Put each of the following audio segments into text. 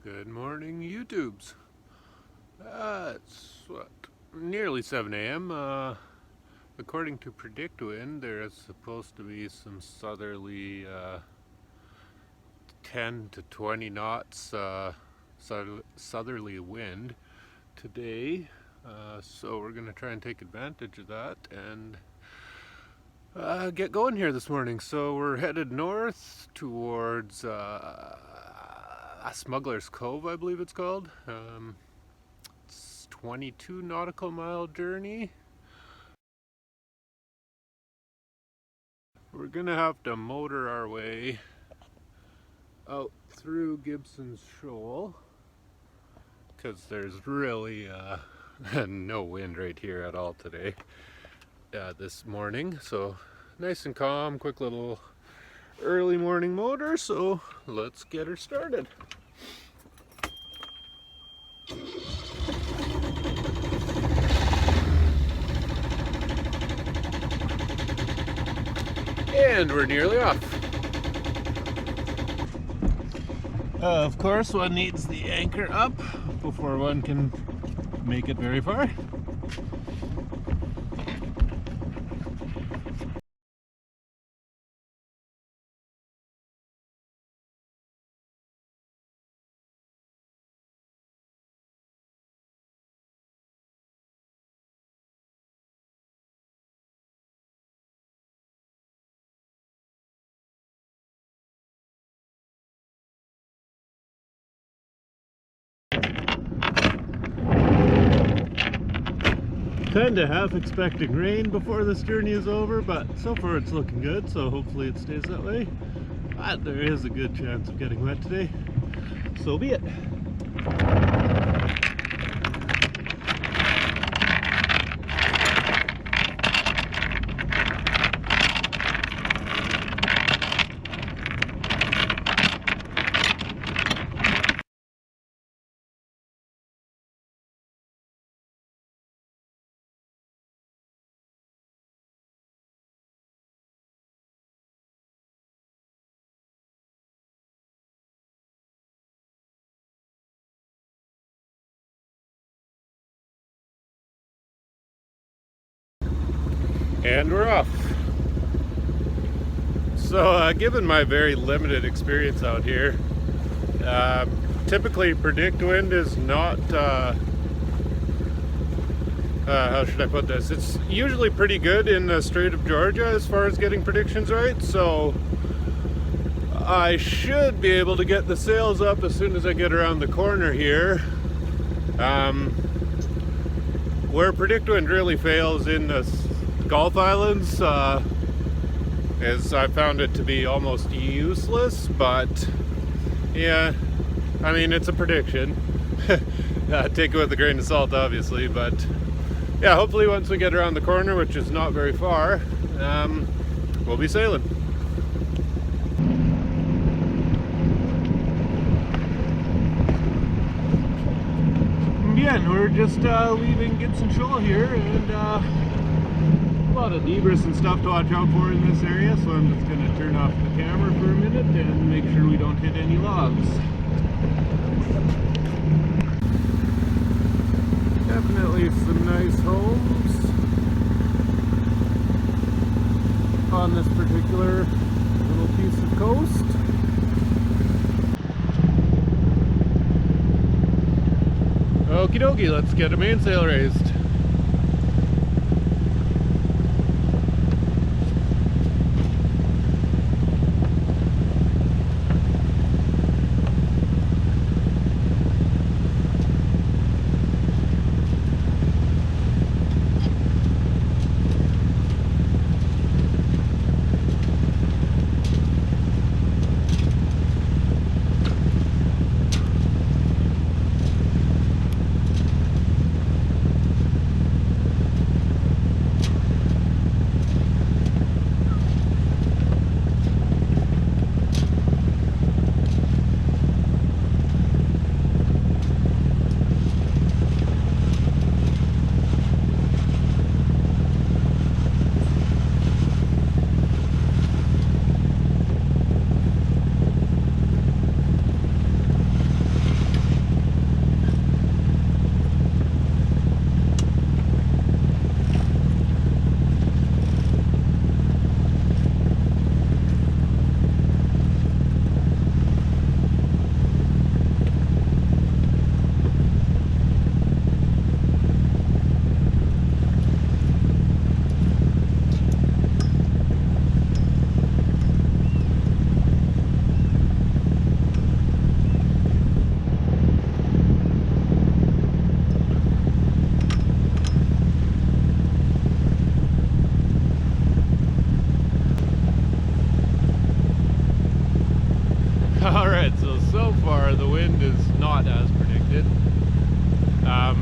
Good morning, YouTubes. It's nearly 7 a.m. According to PredictWind, there is supposed to be some southerly 10 to 20 knots southerly wind today. So we're going to try and take advantage of that and get going here this morning. So we're headed north towards Smuggler's Cove, I believe it's called. It's 22 nautical mile journey. We're gonna have to motor our way out through Gibson's Shoal because there's really no wind right here at all today, this morning. So nice and calm, quick little early morning motor. So let's get her started. And we're nearly off. Of course, one needs the anchor up before one can make it very far. Kinda half expecting rain before this journey is over, but so far it's looking good, so hopefully it stays that way. But there is a good chance of getting wet today, so be it. And we're off. So given my very limited experience out here, typically PredictWind is not, how should I put this? It's usually pretty good in the Strait of Georgia as far as getting predictions right, so I should be able to get the sails up as soon as I get around the corner here. Where PredictWind really fails in the Gulf Islands is I found it to be almost useless, but yeah, I mean, it's a prediction. Take it with a grain of salt, obviously, but yeah, hopefully once we get around the corner, which is not very far, we'll be sailing. Again, we're just leaving Gibson Shoal here, and a lot of debris and stuff to watch out for in this area, so I'm just going to turn off the camera for a minute and make sure we don't hit any logs. Definitely some nice homes on this particular little piece of coast. Okie dokie, let's get a mainsail raised. Alright, so far the wind is not as predicted,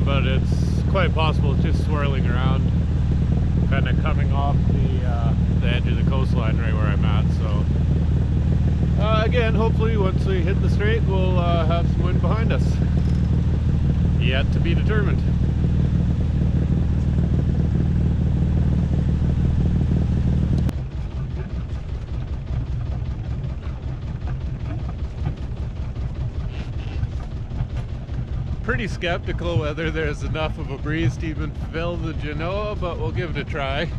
but it's quite possible it's just swirling around, kind of coming off the edge of the coastline right where I'm at. So again, hopefully once we hit the strait we'll have some wind behind us. Yet to be determined. Pretty skeptical whether there's enough of a breeze to even fill the Genoa, but we'll give it a try.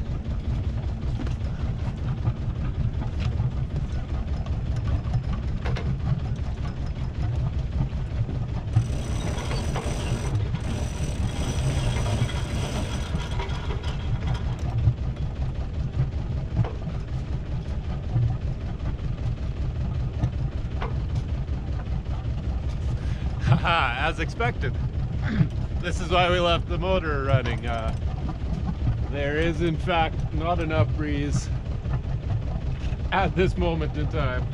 As expected. This is why we left the motor running. There is in fact not enough breeze at this moment in time.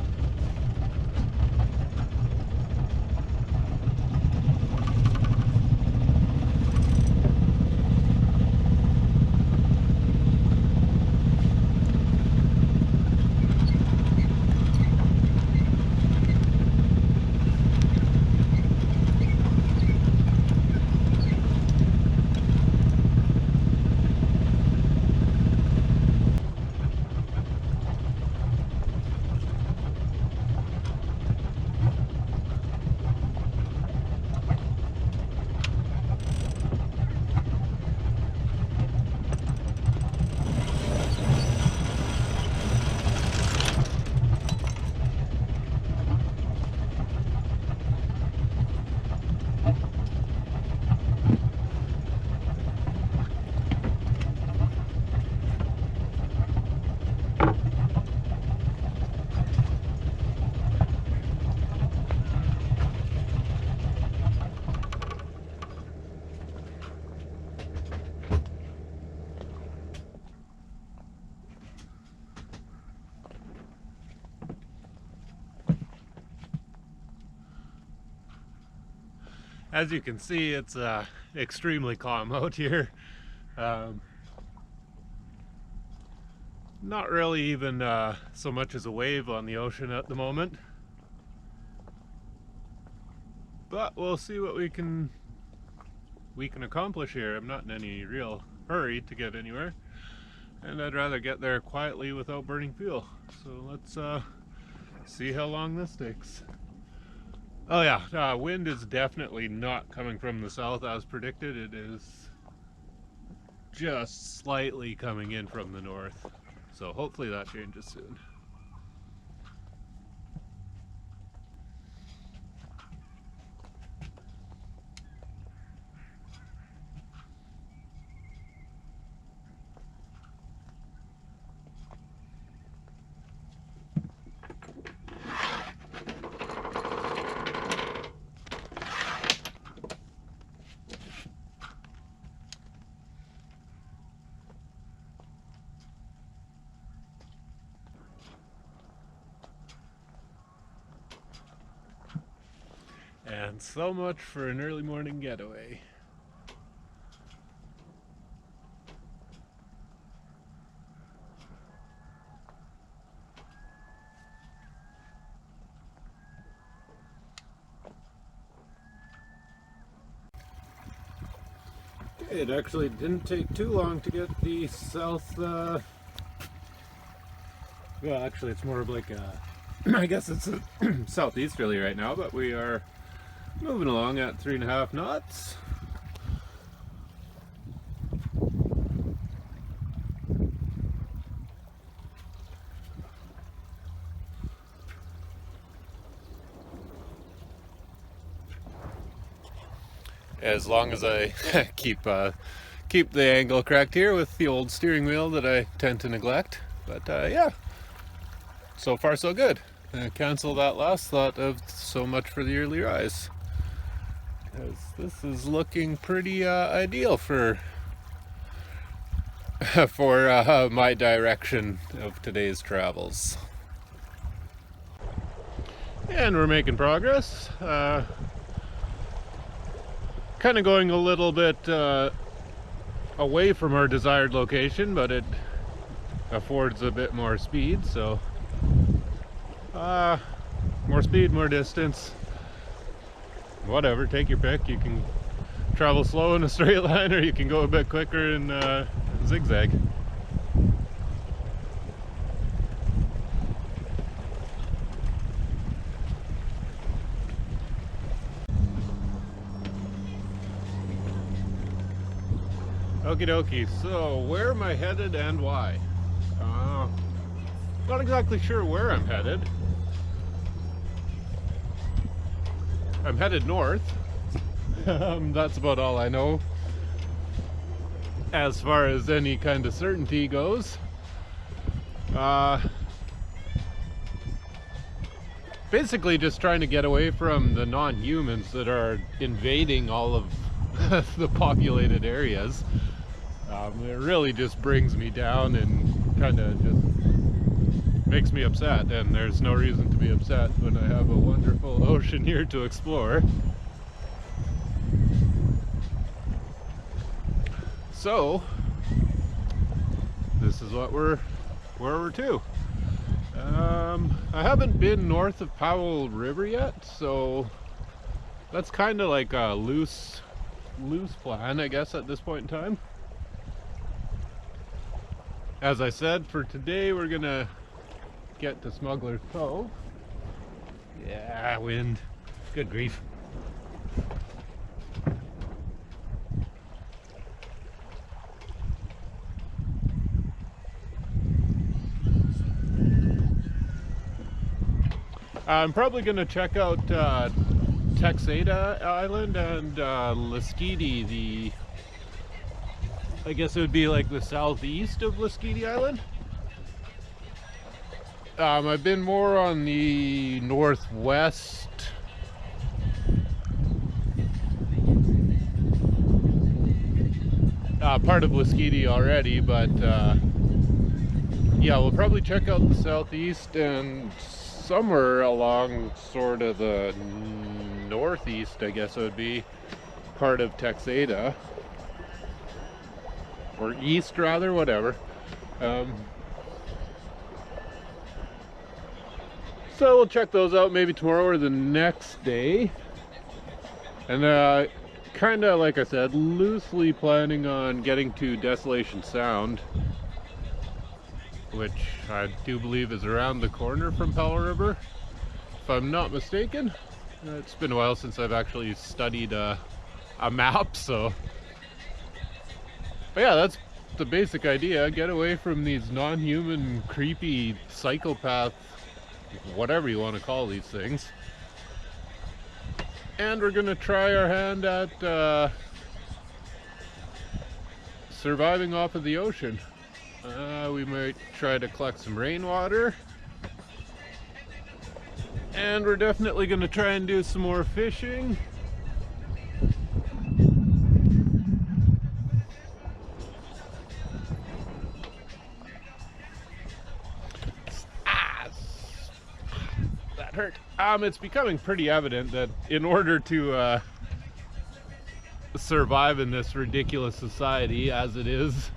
As you can see, it's extremely calm out here. Not really even so much as a wave on the ocean at the moment. But we'll see what we can accomplish here. I'm not in any real hurry to get anywhere, and I'd rather get there quietly without burning fuel. So let's see how long this takes. Oh yeah, wind is definitely not coming from the south as predicted. It is just slightly coming in from the north. So hopefully that changes soon. And so much for an early morning getaway. It actually didn't take too long to get the south, well actually it's more of like a, I guess it's a southeasterly right now, but we are moving along at 3.5 knots. As long as I keep the angle correct here with the old steering wheel that I tend to neglect. But yeah, so far so good. Cancel that last thought of so much for the early rise, because this is looking pretty ideal for my direction of today's travels. And we're making progress. Kind of going a little bit away from our desired location, but it affords a bit more speed, so more speed, more distance, whatever, take your pick. You can travel slow in a straight line, or you can go a bit quicker and zigzag. Okie dokie, so where am I headed and why? Not exactly sure where I'm headed. I'm headed north. That's about all I know as far as any kind of certainty goes. Basically just trying to get away from the non-humans that are invading all of the populated areas. It really just brings me down and kind of just makes me upset, and there's no reason to be upset when I have a wonderful ocean here to explore. So this is what where we're to. I haven't been north of Powell River yet, so that's kind of like a loose plan, I guess, at this point in time. As I said, for today we're gonna get to Smuggler's Cove. Yeah, wind. Good grief. I'm probably gonna check out Texada Island and Liskidi, I guess it would be like the southeast of Liskidi Island. I've been more on the northwest part of Liskidi already, but yeah, we'll probably check out the southeast and somewhere along sort of the northeast, I guess it would be, part of Texada. Or east, rather, whatever. So we'll check those out maybe tomorrow or the next day. And kind of, like I said, loosely planning on getting to Desolation Sound, which I do believe is around the corner from Powell River, if I'm not mistaken. It's been a while since I've actually studied a map, so... But yeah, that's the basic idea. Get away from these non-human, creepy, psychopath, whatever you want to call these things. And we're gonna try our hand at surviving off of the ocean. We might try to collect some rainwater. And we're definitely gonna try and do some more fishing. Hurt. It's becoming pretty evident that in order to survive in this ridiculous society as it is,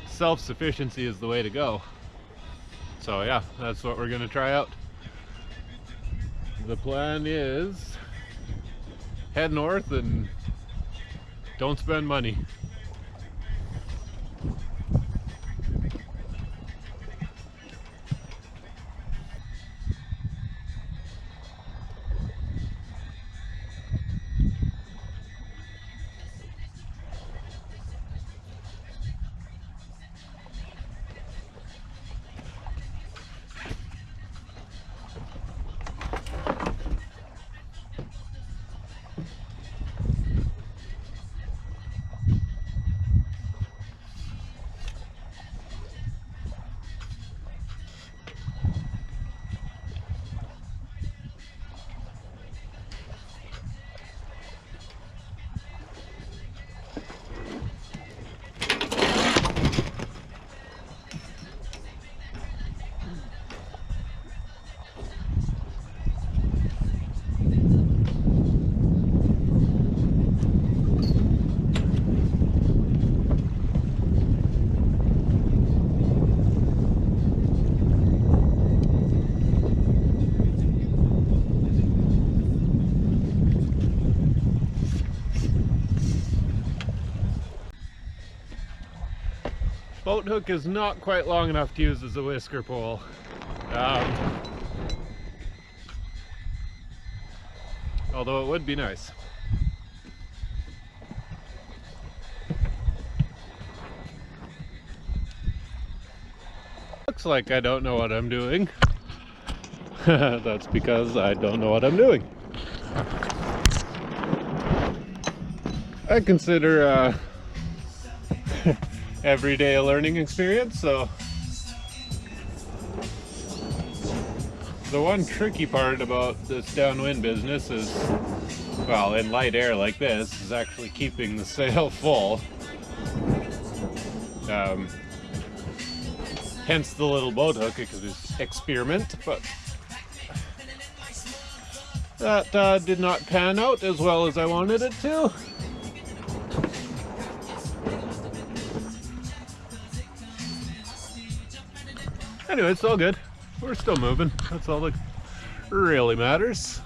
self-sufficiency is the way to go. So yeah, that's what we're gonna try out. The plan is head north and don't spend money. boat hook is not quite long enough to use as a whisker pole. Although it would be nice. Looks like I don't know what I'm doing. That's because I don't know what I'm doing. I consider every day a learning experience, so the one tricky part about this downwind business is, well, in light air like this, is actually keeping the sail full. Hence the little boat hook experiment, but that did not pan out as well as I wanted it to. Anyway, it's all good. We're still moving. That's all that really matters.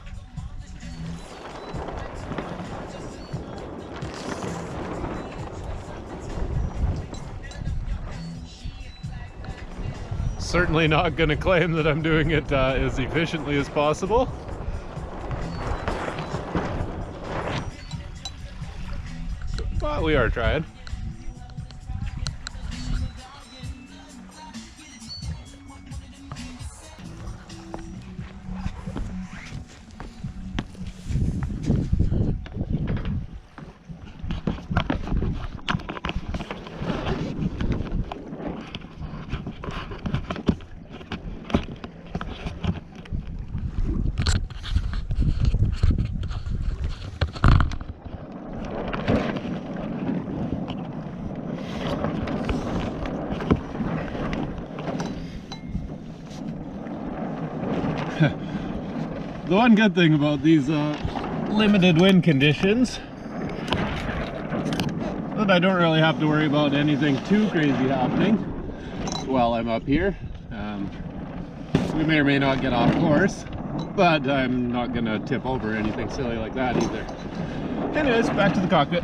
Certainly not going to claim that I'm doing it as efficiently as possible. But we are trying. The one good thing about these limited wind conditions that I don't really have to worry about anything too crazy happening while I'm up here. We may or may not get off course, but I'm not gonna tip over anything silly like that either. Anyways, back to the cockpit.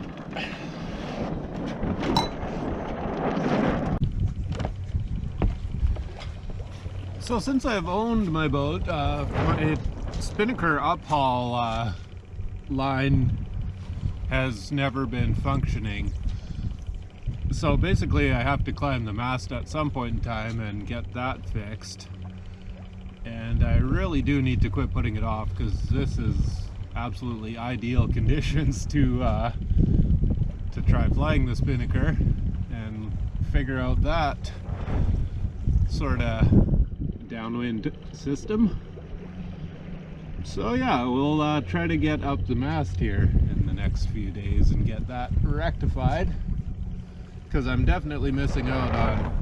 So since I've owned my boat, my spinnaker uphaul line has never been functioning. So basically I have to climb the mast at some point in time and get that fixed. And I really do need to quit putting it off, because this is absolutely ideal conditions to try flying the spinnaker and figure out that sort of downwind system. So yeah, we'll try to get up the mast here in the next few days and get that rectified, because I'm definitely missing out on,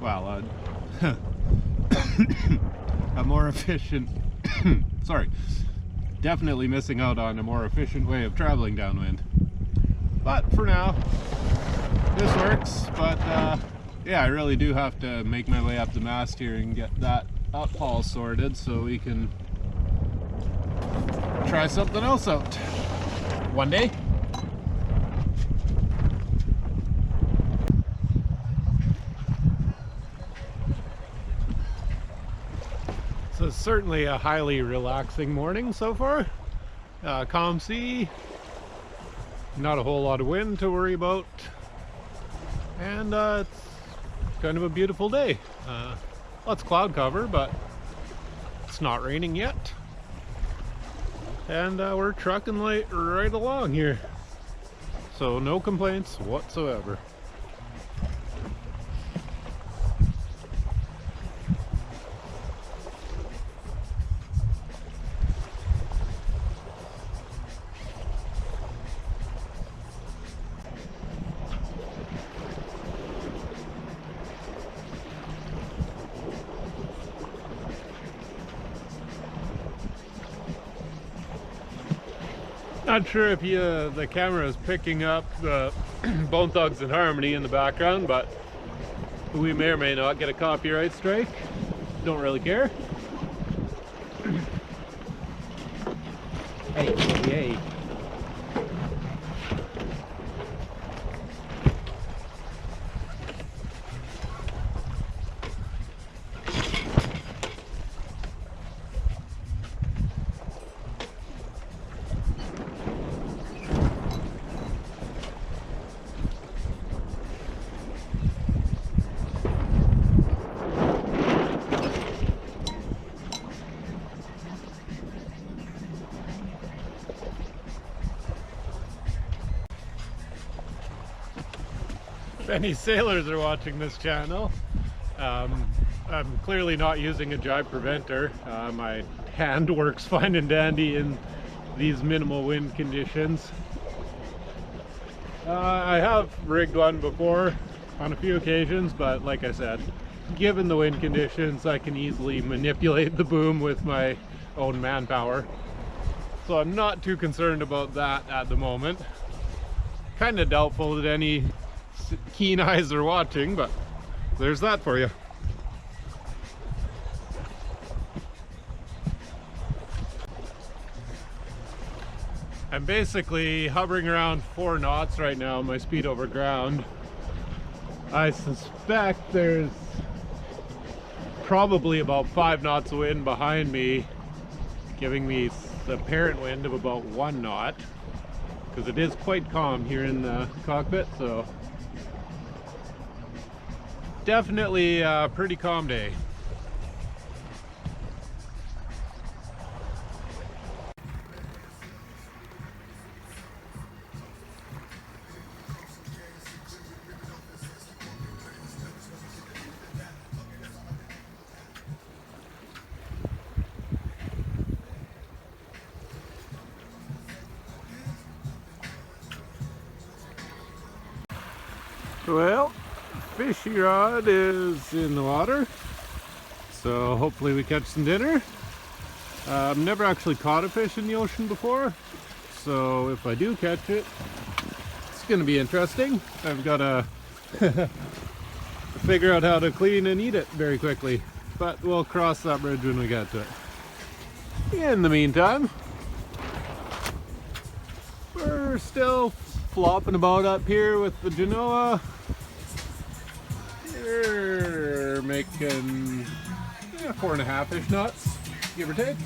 well, a more efficient sorry, definitely missing out on a more efficient way of traveling downwind. But for now, this works. But yeah, I really do have to make my way up the mast here and get that uphaul sorted so we can try something else out one day. So it's certainly a highly relaxing morning so far. Calm sea, not a whole lot of wind to worry about, and it's kind of a beautiful day. Lots of cloud cover, but it's not raining yet. And we're trucking right along here. So no complaints whatsoever. Not sure if the camera is picking up Bone Thugs and Harmony in the background, but we may or may not get a copyright strike. Don't really care. Hey, hey. any sailors are watching this channel. I'm clearly not using a jibe preventer. My hand works fine and dandy in these minimal wind conditions. I have rigged one before on a few occasions, but like I said, given the wind conditions, I can easily manipulate the boom with my own manpower. So I'm not too concerned about that at the moment. Kind of doubtful that any keen eyes are watching, but there's that for you. I'm basically hovering around 4 knots right now, my speed over ground. I suspect there's probably about 5 knots of wind behind me, giving me the apparent wind of about 1 knot, because it is quite calm here in the cockpit, so definitely a pretty calm day. Well, fishy rod is in the water, so hopefully we catch some dinner. I've never actually caught a fish in the ocean before, so if I do catch it, it's going to be interesting. I've got to figure out how to clean and eat it very quickly, but we'll cross that bridge when we get to it. In the meantime, we're still flopping about up here with the Genoa. We're making 4.5-ish knots, give or take.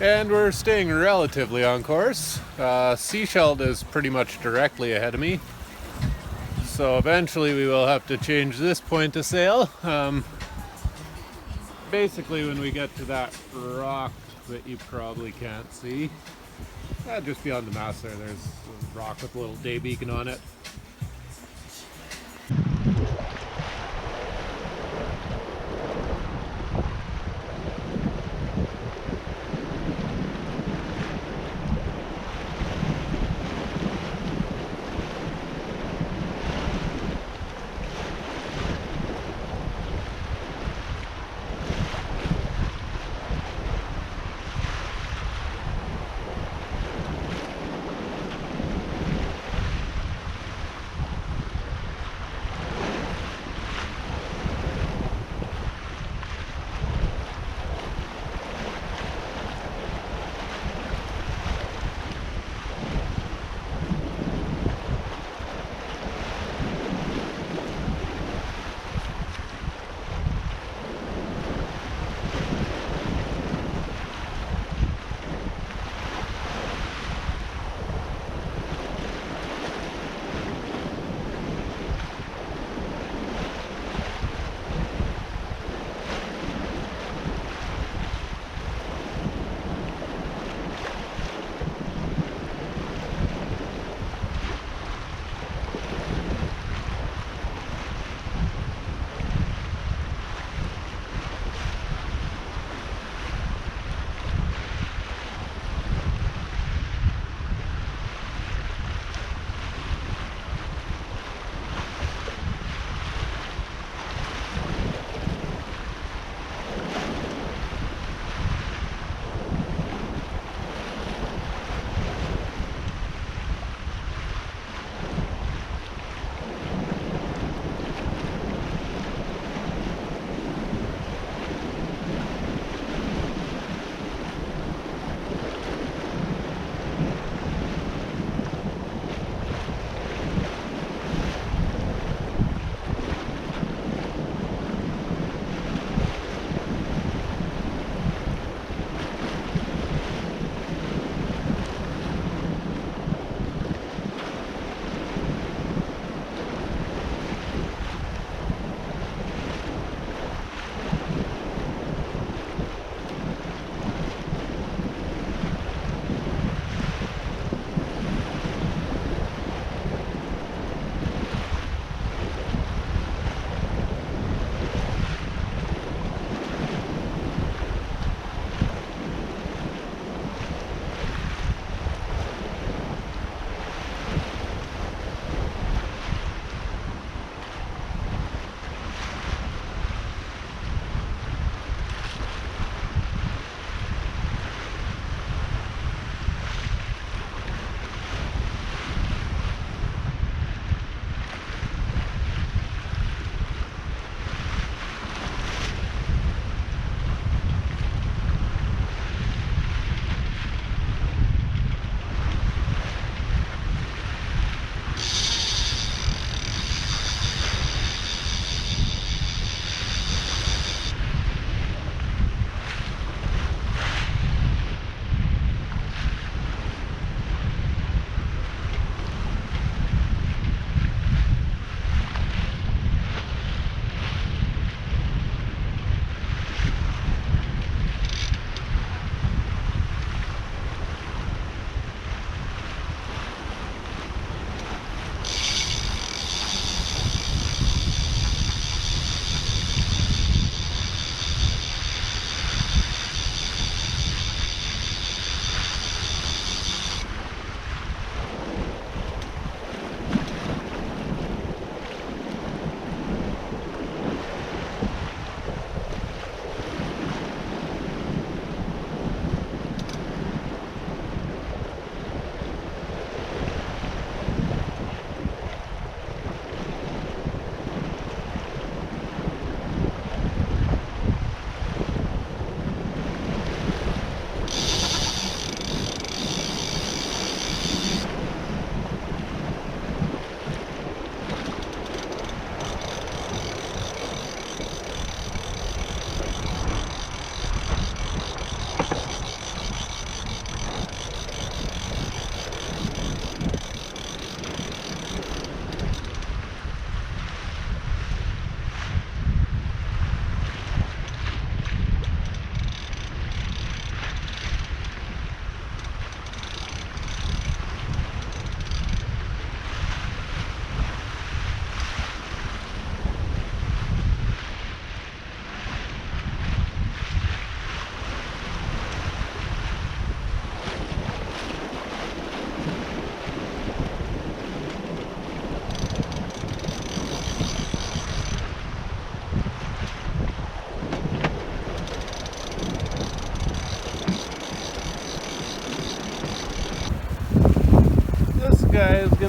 And we're staying relatively on course. Seashell is pretty much directly ahead of me. So eventually we will have to change this point to sail. Basically when we get to that rock that you probably can't see, just beyond the mast there's a rock with a little day beacon on it.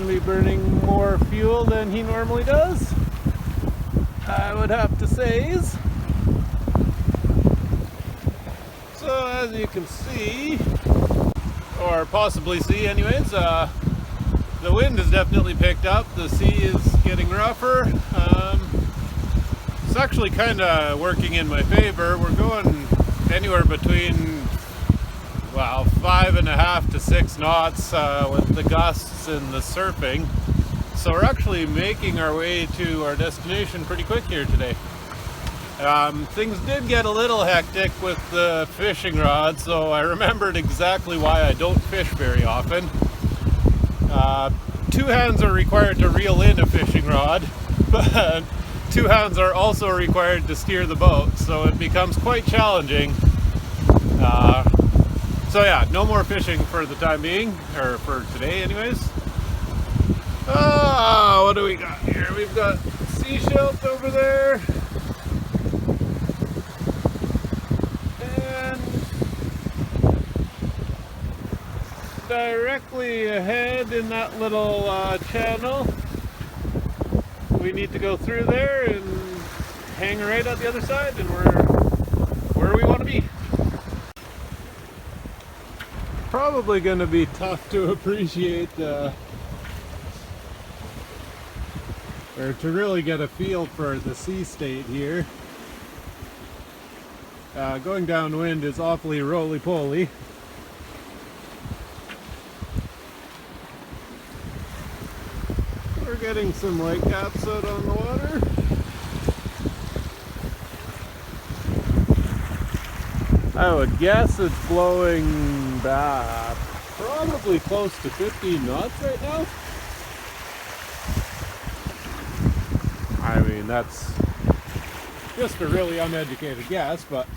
going to be burning more fuel than he normally does, I would have to say. So as you can see, or possibly see anyways, the wind has definitely picked up. The sea is getting rougher. It's actually kind of working in my favor. We're going anywhere between, well, 5.5 to 6 knots with the gusts and the surfing. So we're actually making our way to our destination pretty quick here today. Things did get a little hectic with the fishing rod, so I remembered exactly why I don't fish very often. 2 hands are required to reel in a fishing rod, but 2 hands are also required to steer the boat, so it becomes quite challenging. So yeah, no more fishing for the time being, or for today anyways. What do we got here? We've got seashells over there. And directly ahead in that little channel, we need to go through there and hang right at the other side, and we're where we want to be. Probably going to be tough to appreciate or to really get a feel for the sea state here. Going downwind is awfully roly-poly. We're getting some whitecaps out on the water. I would guess it's blowing back probably close to 15 knots right now. I mean, that's just a really uneducated guess, but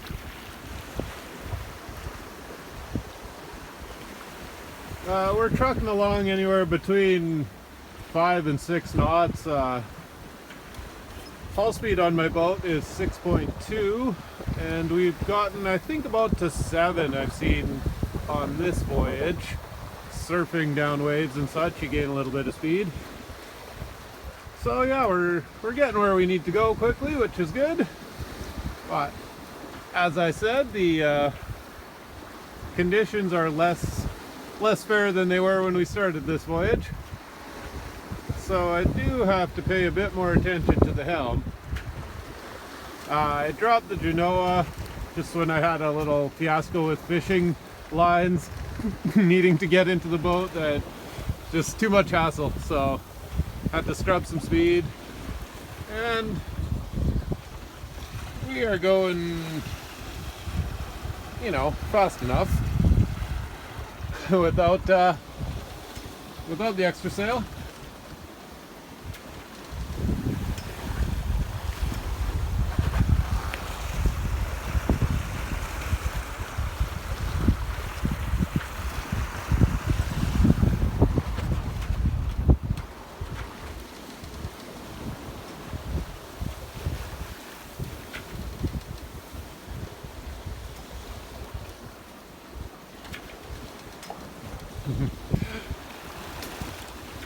we're trucking along anywhere between 5 and 6 knots. Hull speed on my boat is 6.2, and we've gotten, I think, about to 7 I've seen on this voyage. Surfing down waves and such, you gain a little bit of speed. So yeah, we're getting where we need to go quickly, which is good. But as I said, the conditions are less fair than they were when we started this voyage. So I do have to pay a bit more attention to the helm. I dropped the Genoa just when I had a little fiasco with fishing lines needing to get into the boat. Just too much hassle, so had to scrub some speed, and we are going, you know, fast enough without the extra sail.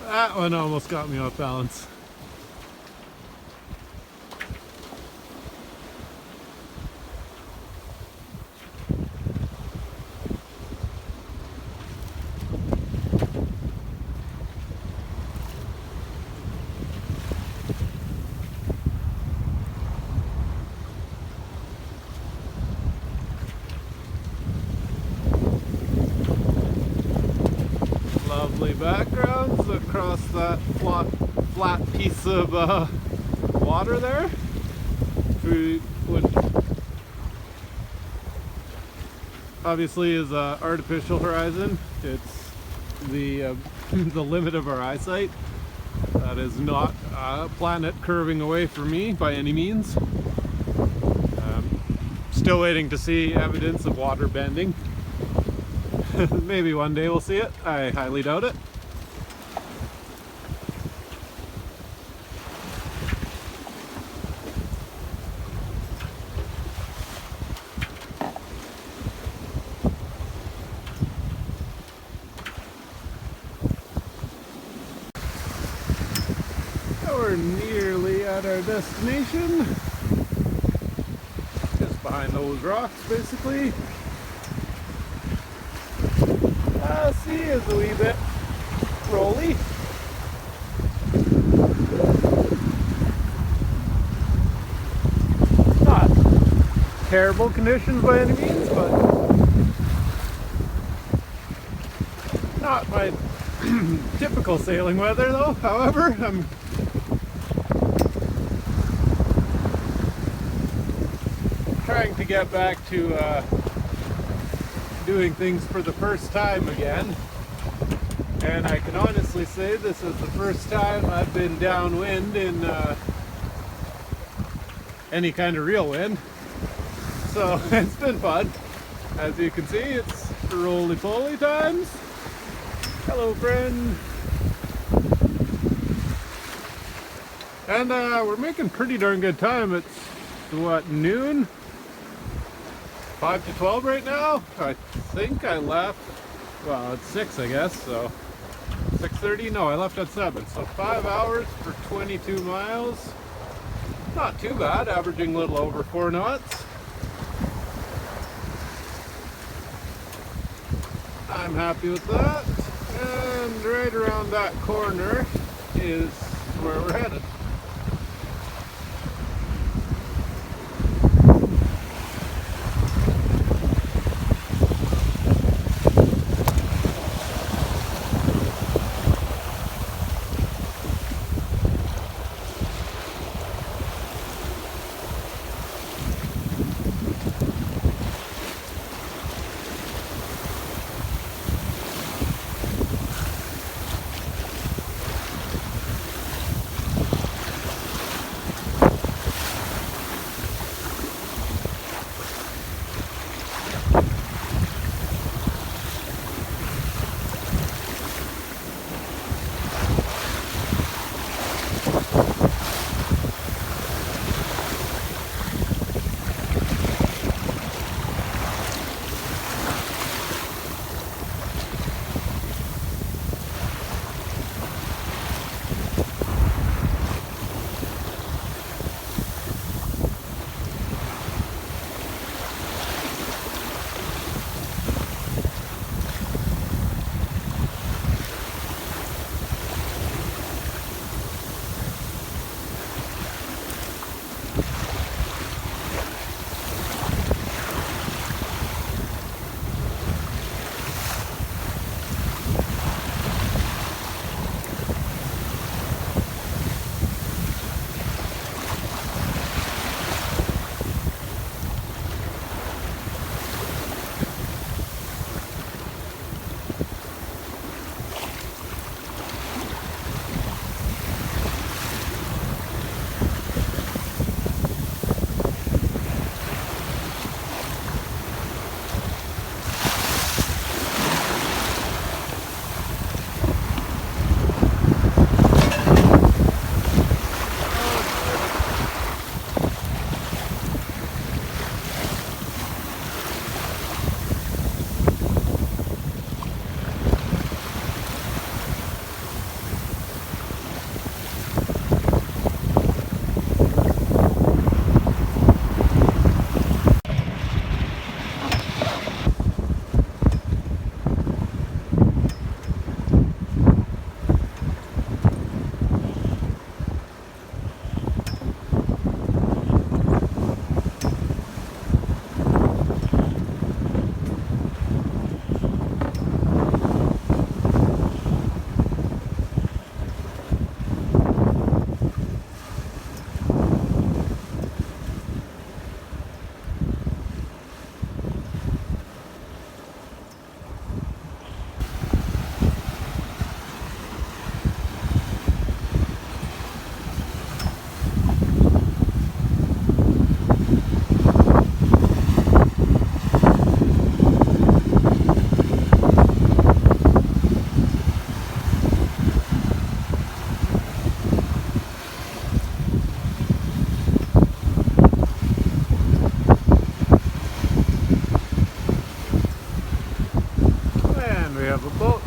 That one almost got me off balance. Lovely backgrounds across that flat piece of water there. Which obviously is an artificial horizon. It's the the limit of our eyesight. That is not a planet curving away from me by any means. Still waiting to see evidence of water bending. Maybe one day we'll see it. I highly doubt it. at our destination. Just behind those rocks, basically. Sea is a wee bit rolly. Not terrible conditions by any means, but not my typical sailing weather though. However, I'm trying to get back to doing things for the first time again, and I can honestly say this is the first time I've been downwind in any kind of real wind, so it's been fun. As you can see, it's roly-poly times. Hello, friend. And we're making pretty darn good time. It's what, noon? 5 to 12 right now. I think I left, well, it's 6 I guess, so 6:30. No, I left at 7, so 5 hours for 22 miles. Not too bad, averaging a little over 4 knots. I'm happy with that. And right around that corner is where we're headed.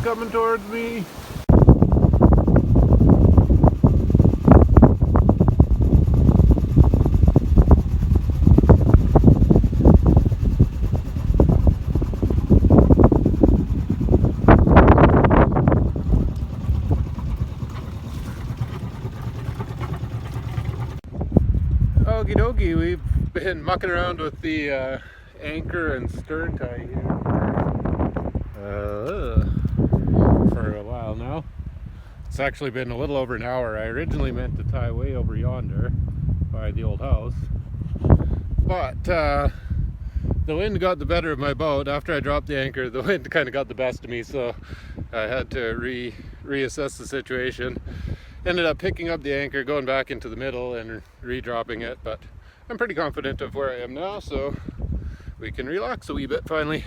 coming towards me. mucking around with the anchor and stern tie here for a while now. It's actually been a little over an hour. I originally meant to tie way over yonder by the old house, but the wind got the better of my boat. After I dropped the anchor, the wind kind of got the best of me, so I had to reassess the situation. Ended up picking up the anchor, going back into the middle and re-dropping it, but I'm pretty confident of where I am now, so we can relax a wee bit finally.